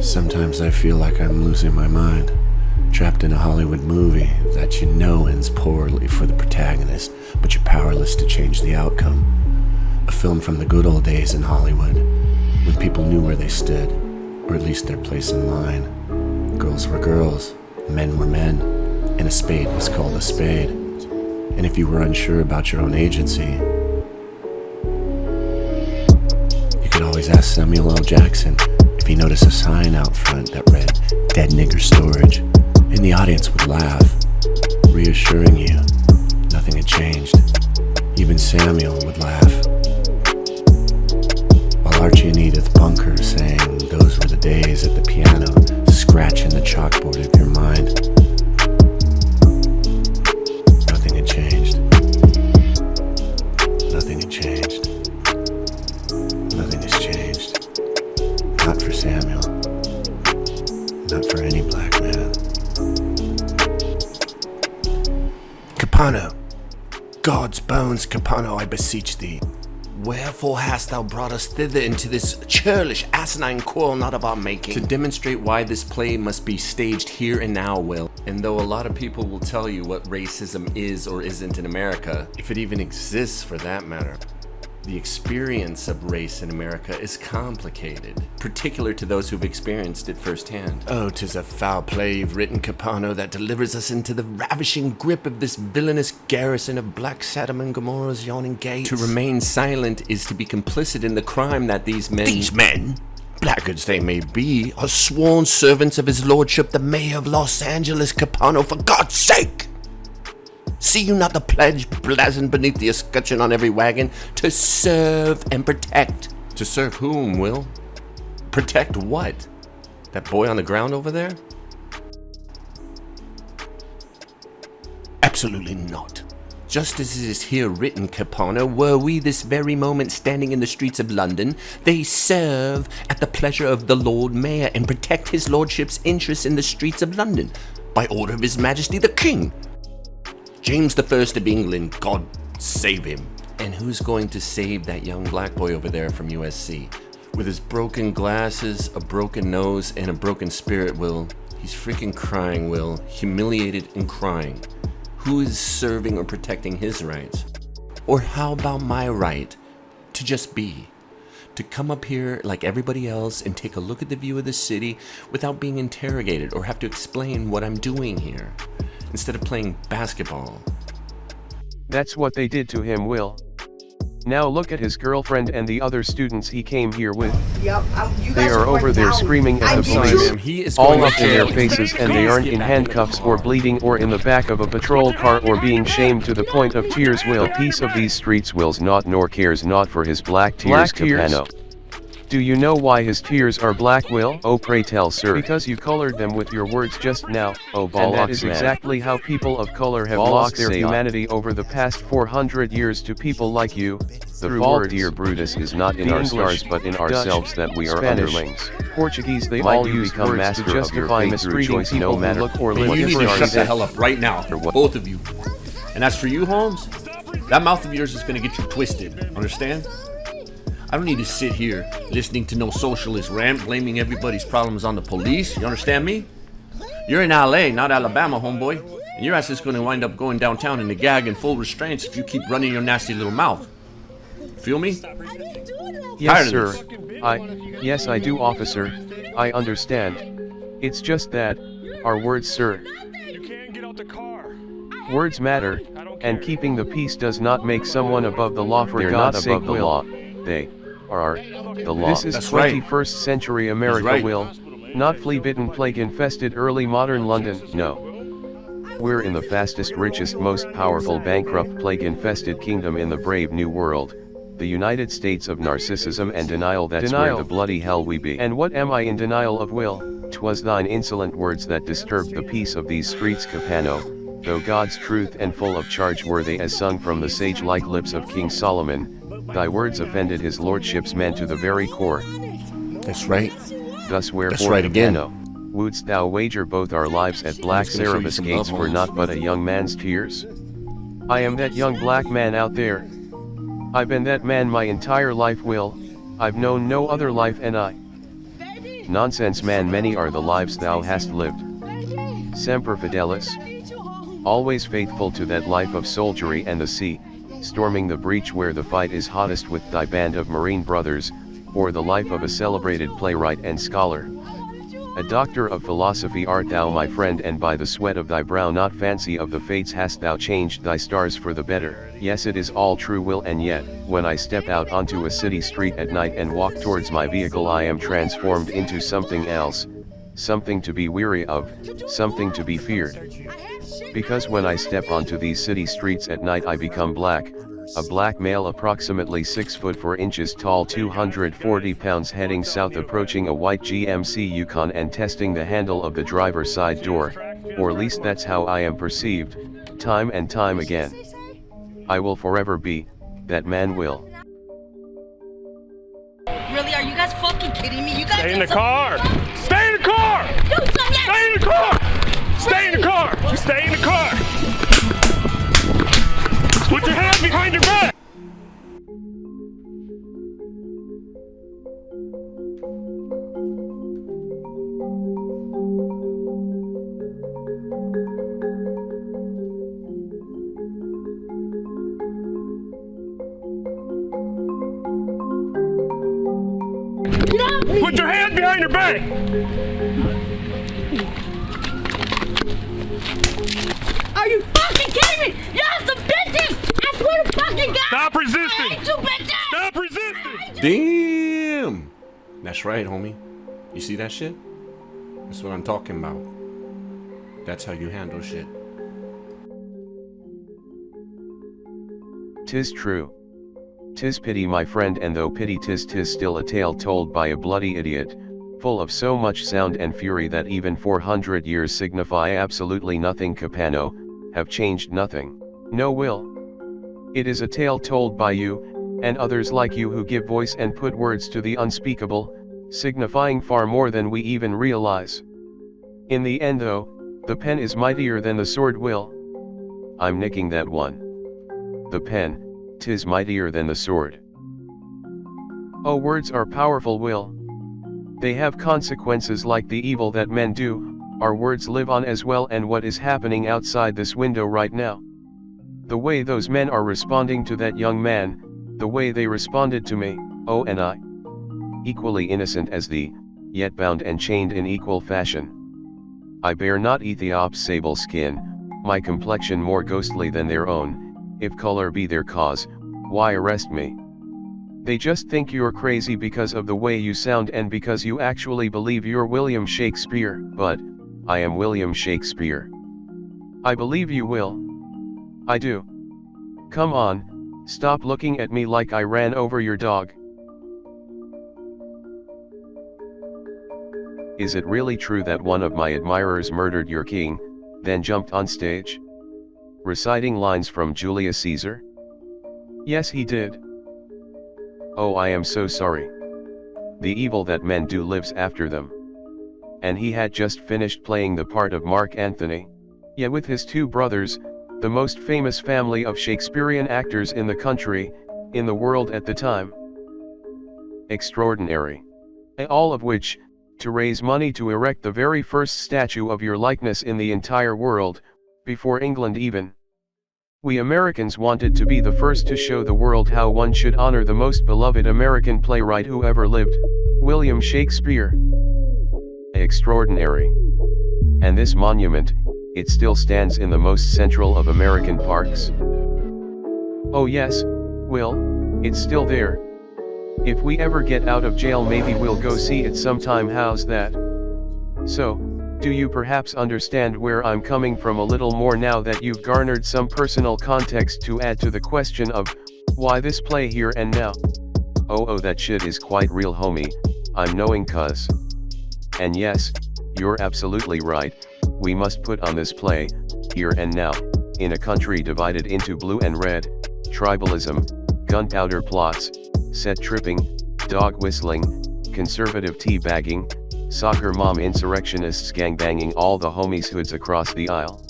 Sometimes I feel like I'm losing my mind, trapped in a Hollywood movie that you know ends poorly for the protagonist, but you're powerless to change the outcome. A film from the good old days in Hollywood, when people knew where they stood, or at least their place in line. Girls were girls, men were men, and a spade was called a spade. And if you were unsure about your own agency, you could always ask Samuel L. Jackson if he noticed a sign out front that read, "Dead Nigger Storage," and the audience would laugh, reassuring you nothing had changed. Even Samuel would laugh. While Archie and Edith Bunker sang "Those Were the Days" at the piano, scratching the chalkboard of your mind. Nothing had changed. Nothing had changed. Nothing has changed. Not for Samuel. Not for any black man. Kepano, God's bones, Kepano, I beseech thee. Wherefore hast thou brought us thither into this churlish, asinine quarrel not of our making? To demonstrate why this play must be staged here and now, Will. And though a lot of people will tell you what racism is or isn't in America, if it even exists for that matter, the experience of race in America is complicated, particular to those who've experienced it firsthand. Oh, 'tis a foul play you've written, Kepano, that delivers us into the ravishing grip of this villainous garrison of Black Sodom and Gomorrah's yawning gates. To remain silent is to be complicit in the crime that these men, blackguards they may be, are sworn servants of his lordship, the mayor of Los Angeles, Kepano, for God's sake! See you not the pledge blazoned beneath the escutcheon on every wagon? To serve and protect. To serve whom, Will? Protect what? That boy on the ground over there? Absolutely not. Just as it is here written, Kepano, were we this very moment standing in the streets of London, they serve at the pleasure of the Lord Mayor and protect his lordship's interests in the streets of London, by order of his Majesty the King. James the First of England, God save him. And who's going to save that young black boy over there from USC? With his broken glasses, a broken nose, and a broken spirit, Will. He's freaking crying, Will. Humiliated and crying. Who is serving or protecting his rights? Or how about my right to just be? To come up here like everybody else and take a look at the view of the city without being interrogated or have to explain what I'm doing here, instead of playing basketball. That's what they did to him, Will. Now look at his girlfriend and the other students he came here with. Yep, they are over there screaming at the police, He is all up in their faces, and they aren't in handcuffs or bleeding or in the back of a patrol car or being shamed to the point of tears. Will, peace of these streets wills not nor cares not for his black tears, Kepano. Do you know why his tears are black, Will? Oh, pray tell, sir. Because you colored them with your words just now. Oh, bollocks, and that is exactly how people of color have lost their humanity over the past 400 years to people like you. The fault, dear Brutus, is not in our stars but in ourselves that we are underlings. Portuguese, they all use words to justify mistreating people who look or live You need to different. shut the hell up right now, both of you. And as for you, Holmes, that mouth of yours is going to get you twisted, understand? I don't need to sit here listening to no socialist rant blaming everybody's problems on the police, you understand me? You're in LA, not Alabama, homeboy, and your ass is going to wind up going downtown in the gag and full restraints if you keep running your nasty little mouth. Feel me? Yes, sir. Yes, I do, officer. I understand. It's just that, our words, sir. You can't get out the car. Words matter, and keeping the peace does not make someone above the law. For God's sake, above the law. They are the law. This is That's 21st right. century America, right. Will. Not flea-bitten, plague-infested early modern London, no. We're in the fastest, richest, most powerful, bankrupt, plague-infested kingdom in the brave new world. The United States of narcissism and denial, that's where the bloody hell we be. And what am I in denial of, Will? 'Twas thine insolent words that disturbed the peace of these streets, Kepano. Though God's truth and full of charge were they as sung from the sage-like lips of King Solomon, thy words offended his lordship's men to the very core. That's right. Thus wherefore, That's right again. Kepano, wouldst thou wager both our lives at Black Cerberus gates for naught but a young man's tears? I am that young black man out there. I've been that man my entire life, Will. I've known no other life, and Nonsense man, many are the lives thou hast lived. Semper fidelis. Always faithful to that life of soldiery and the sea, storming the breach where the fight is hottest with thy band of marine brothers, or the life of a celebrated playwright and scholar. A doctor of philosophy art thou, my friend, and by the sweat of thy brow, not fancy of the fates, hast thou changed thy stars for the better. Yes, it is all true, Will, and yet, when I step out onto a city street at night and walk towards my vehicle, I am transformed into something else, something to be weary of, something to be feared. Because when I step onto these city streets at night I become black, a black male approximately 6 foot 4 inches tall, 240 pounds, heading south, approaching a white GMC Yukon and testing the handle of the driver's side door, or at least that's how I am perceived, time and time again. I will forever be that man, Will. Really, are you guys fucking kidding me? You guys Stay in the car! Stay in the car! Stay in the car! Stay in the car! Stay in the car! Put your hands behind your back! Put your hands behind your back! Are you fucking kidding me? Y'all some bitches! I swear to fucking God! Stop resisting! I hate you bitches! Stop resisting! Damn! That's right, homie. You see that shit? That's what I'm talking about. That's how you handle shit. 'Tis true. 'Tis pity, my friend, and though pity 'tis still a tale told by a bloody idiot, full of so much sound and fury that even 400 years signify absolutely nothing. Kepano, have changed nothing. No, Will. It is a tale told by you, and others like you, who give voice and put words to the unspeakable, signifying far more than we even realize. In the end though, the pen is mightier than the sword, Will. I'm nicking that one. The pen, 'tis mightier than the sword. Oh, words are powerful, Will. They have consequences like the evil that men do. Our words live on as well, and what is happening outside this window right now. The way those men are responding to that young man, the way they responded to me, oh, and I. Equally innocent as thee, yet bound and chained in equal fashion. I bear not Ethiop's sable skin, my complexion more ghostly than their own. If color be their cause, why arrest me? They just think you're crazy because of the way you sound and because you actually believe you're William Shakespeare. But I am William Shakespeare. I believe you, Will. I do. Come on, stop looking at me like I ran over your dog. Is it really true that one of my admirers murdered your king, then jumped on stage, reciting lines from Julius Caesar? Yes, he did. Oh, I am so sorry. The evil that men do lives after them. And he had just finished playing the part of Mark Antony, yet with his two brothers, the most famous family of Shakespearean actors in the country, in the world at the time. Extraordinary. All of which, to raise money to erect the very first statue of your likeness in the entire world, before England even. We Americans wanted to be the first to show the world how one should honor the most beloved American playwright who ever lived, William Shakespeare. Extraordinary. And this monument, it still stands in the most central of American parks. Oh yes, Will, it's still there. If we ever get out of jail, maybe we'll go see it sometime. How's that? So, do you perhaps understand where I'm coming from a little more now that you've garnered some personal context to add to the question of, why this play here and now? Oh, that shit is quite real, homie, I'm knowing, cuz. And yes, you're absolutely right, we must put on this play, here and now, in a country divided into blue and red, tribalism, gunpowder plots, set tripping, dog whistling, conservative tea-bagging, soccer mom insurrectionists gangbanging all the homies hoods across the aisle.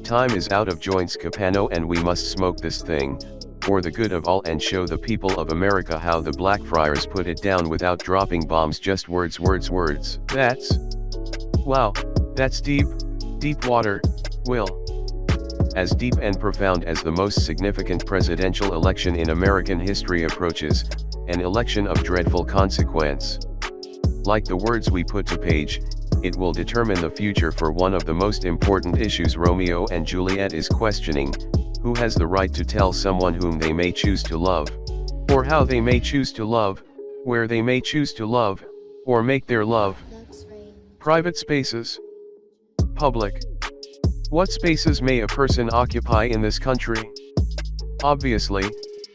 Time is out of joints, Kepano, and we must smoke this thing, for the good of all and show the people of America how the Blackfriars put it down without dropping bombs, just words, words, words. Wow, that's deep, deep water, Will. As deep and profound as the most significant presidential election in American history approaches, an election of dreadful consequence. Like the words we put to page, it will determine the future for one of the most important issues Romeo and Juliet is questioning: who has the right to tell someone whom they may choose to love, or how they may choose to love, where they may choose to love, or make their love. Private spaces. Public. What spaces may a person occupy in this country? Obviously,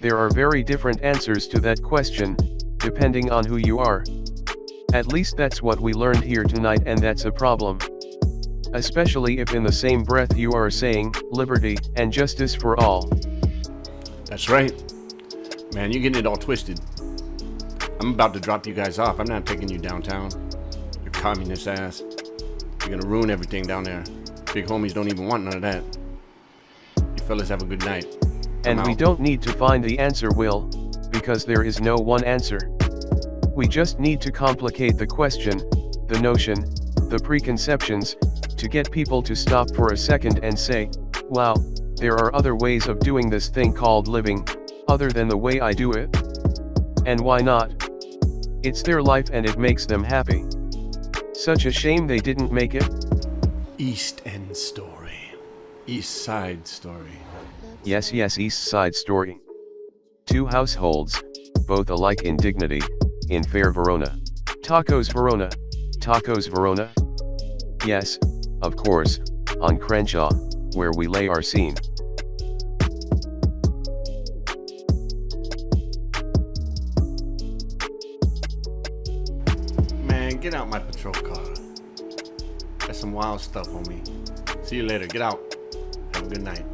there are very different answers to that question, depending on who you are. At least that's what we learned here tonight, and that's a problem. Especially if in the same breath you are saying liberty and justice for all. That's right. Man, you're getting it all twisted. I'm about to drop you guys off. I'm not taking you downtown. Your communist ass. You're gonna ruin everything down there. Big homies don't even want none of that. You fellas have a good night. And we don't need to find the answer, Will, because there is no one answer. We just need to complicate the question, the notion, the preconceptions, to get people to stop for a second and say, wow, there are other ways of doing this thing called living, other than the way I do it. And why not? It's their life and it makes them happy. Such a shame they didn't make it. East End Story. East Side Story. Yes, East Side Story. Two households, both alike in dignity, in fair Verona. Tacos Verona. Tacos Verona? Yes, of course, on Crenshaw, where we lay our scene. Man, get out my patrol car. That's some wild stuff, homie. See you later. Get out. Have a good night.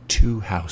Two house